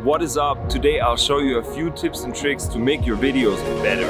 What is up? Today I'll show you a few tips and tricks to make your videos better.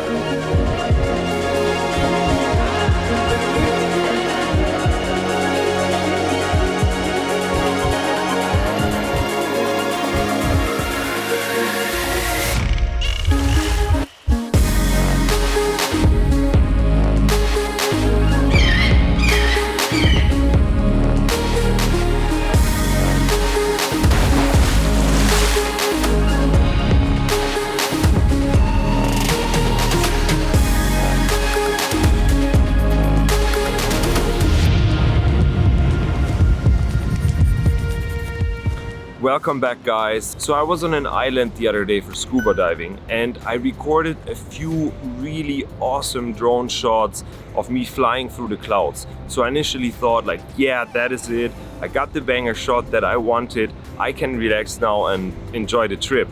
Welcome back, guys. So I was on an island the other day for scuba diving and I recorded a few really awesome drone shots of me flying through the clouds. So I initially thought like, yeah, that is it. I got the banger shot that I wanted. I can relax now and enjoy the trip.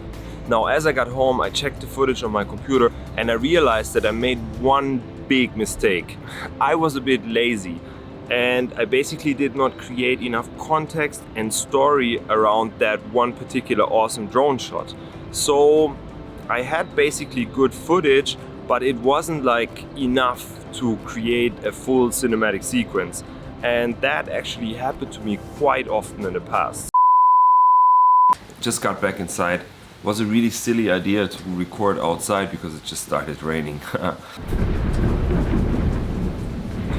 Now, as I got home, I checked the footage on my computer and I realized that I made one big mistake. I was a bit lazy. And I basically did not create enough context and story around that one particular awesome drone shot. So I had basically good footage, but it wasn't like enough to create a full cinematic sequence. And that actually happened to me quite often in the past. Just got back inside. It was a really silly idea to record outside because it just started raining.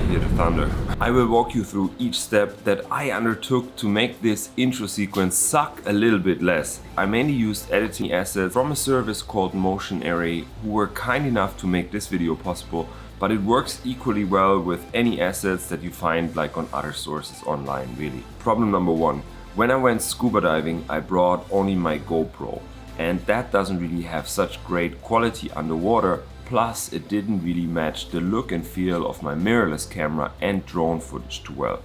Hear the thunder. I will walk you through each step that I undertook to make this intro sequence suck a little bit less. I mainly used editing assets from a service called Motion Array, who were kind enough to make this video possible, but it works equally well with any assets that you find like on other sources online, really. Problem number one. When I went scuba diving, I brought only my GoPro, and that doesn't really have such great quality underwater. Plus, it didn't really match the look and feel of my mirrorless camera and drone footage too well.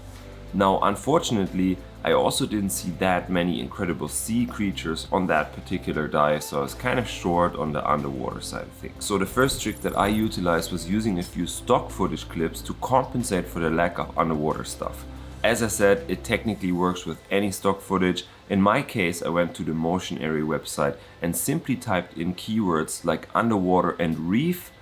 Now, unfortunately, I also didn't see that many incredible sea creatures on that particular dive, so I was kind of short on the underwater side of things. So the first trick that I utilized was using a few stock footage clips to compensate for the lack of underwater stuff. As I said, it technically works with any stock footage. In my case, I went to the Motion Array website and simply typed in keywords like underwater and reef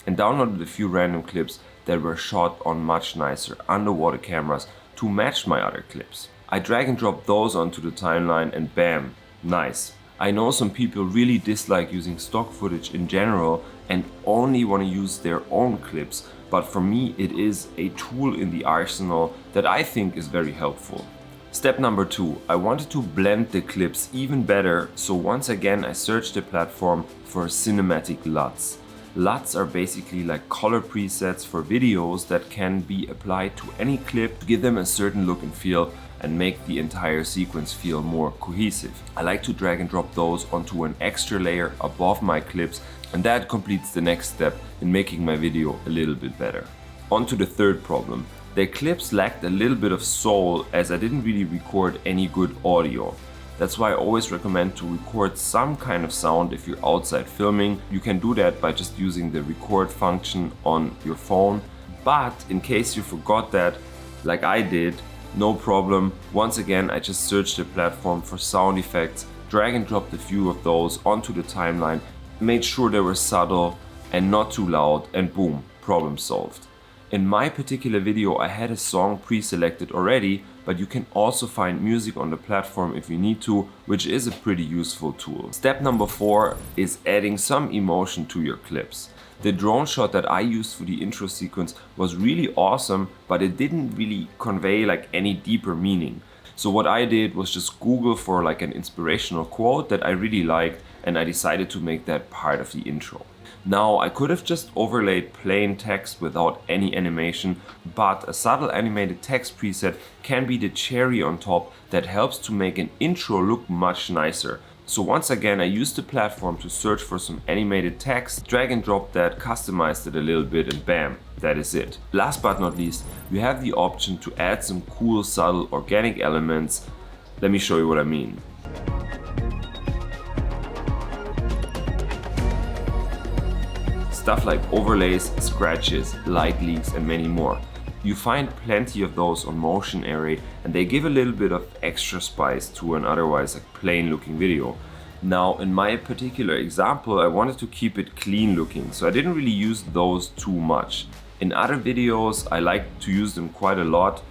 and downloaded a few random clips that were shot on much nicer underwater cameras to match my other clips. I drag and drop those onto the timeline and bam, nice. I know some people really dislike using stock footage in general and only want to use their own clips, but for me it is a tool in the arsenal that I think is very helpful. Step number two, I wanted to blend the clips even better, so once again I searched the platform for cinematic LUTs. LUTs are basically like color presets for videos that can be applied to any clip to give them a certain look and feel and make the entire sequence feel more cohesive. I like to drag and drop those onto an extra layer above my clips, and that completes the next step in making my video a little bit better. On to the third problem. The clips lacked a little bit of soul as I didn't really record any good audio. That's why I always recommend to record some kind of sound if you're outside filming. You can do that by just using the record function on your phone. But in case you forgot that, like I did, no problem. Once again, I just searched the platform for sound effects, drag and dropped a few of those onto the timeline, made sure they were subtle and not too loud, and boom, problem solved. In my particular video, I had a song pre-selected already, but you can also find music on the platform if you need to, which is a pretty useful tool. Step number 4 is adding some emotion to your clips. The drone shot that I used for the intro sequence was really awesome, but it didn't really convey like any deeper meaning. So what I did was just Google for like an inspirational quote that I really liked, and I decided to make that part of the intro. Now, I could have just overlaid plain text without any animation, but a subtle animated text preset can be the cherry on top that helps to make an intro look much nicer. So once again, I used the platform to search for some animated text, drag and drop that, customized it a little bit, and bam, that is it. Last but not least, you have the option to add some cool, subtle, organic elements. Let me show you what I mean. Stuff like overlays, scratches, light leaks, and many more. You find plenty of those on Motion Array, and they give a little bit of extra spice to an otherwise plain looking video. Now in my particular example, I wanted to keep it clean looking, so I didn't really use those too much. In other videos I like to use them quite a lot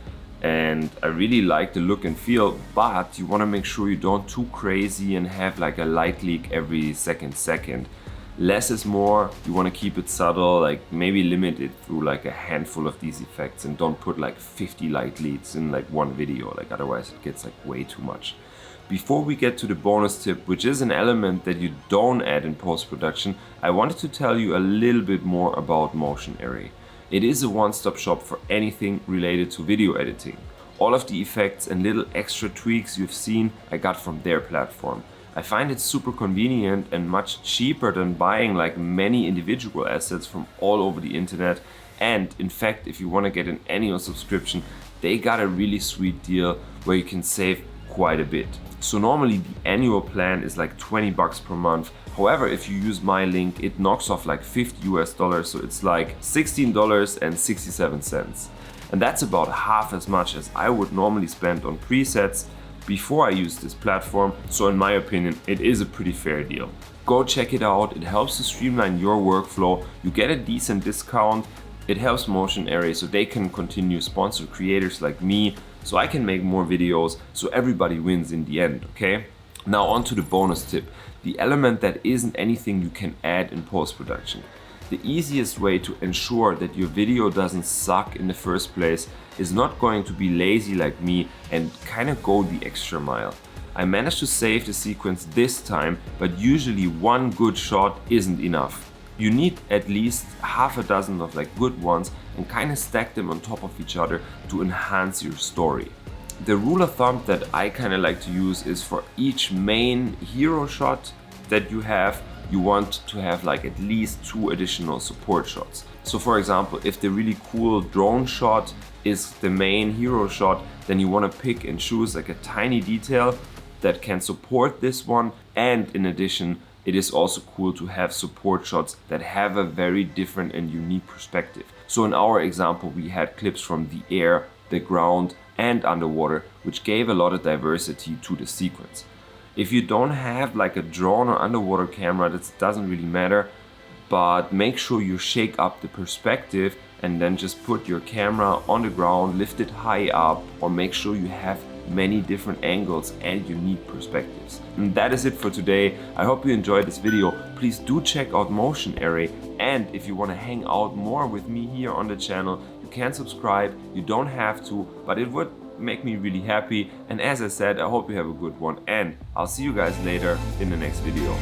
and I really like the look and feel, but you want to make sure you don't too crazy and have like a light leak every second. Less is more. You want to keep it subtle, like maybe limit it through like a handful of these effects and don't put like 50 light leads in like one video, like otherwise it gets like way too much. Before we get to the bonus tip, which is an element that you don't add in post-production, I wanted to tell you a little bit more about Motion Array. It is a one-stop shop for anything related to video editing. All of the effects and little extra tweaks you've seen I got from their platform. I find it super convenient and much cheaper than buying like many individual assets from all over the internet. And in fact, if you want to get an annual subscription, they got a really sweet deal where you can save quite a bit. So normally the annual plan is like $20 per month. However, if you use my link, it knocks off like $50 US, so it's like $16.67. And that's about half as much as I would normally spend on presets before I use this platform. So in my opinion, it is a pretty fair deal. Go check it out. It helps to streamline your workflow. You get a decent discount. It helps Motion Array so they can continue sponsor creators like me, so I can make more videos, so everybody wins in the end, okay? Now on to the bonus tip, the element that isn't anything you can add in post-production. The easiest way to ensure that your video doesn't suck in the first place is not going to be lazy like me and kind of go the extra mile. I managed to save the sequence this time, but usually one good shot isn't enough. You need at least half a dozen of like good ones and kind of stack them on top of each other to enhance your story. The rule of thumb that I kind of like to use is for each main hero shot that you have, you want to have like at least 2 additional support shots. So for example, if the really cool drone shot is the main hero shot, then you want to pick and choose like a tiny detail that can support this one, and in addition it is also cool to have support shots that have a very different and unique perspective. So in our example, we had clips from the air, the ground, and underwater, which gave a lot of diversity to the sequence. If you don't have like a drone or underwater camera, that doesn't really matter, but make sure you shake up the perspective and then just put your camera on the ground, lift it high up, or make sure you have many different angles and unique perspectives. And that is it for today. I hope you enjoyed this video. Please do check out Motion Array, and if you want to hang out more with me here on the channel, you can subscribe. You don't have to, but it would make me really happy. And as I said, I hope you have a good one, and I'll see you guys later in the next video.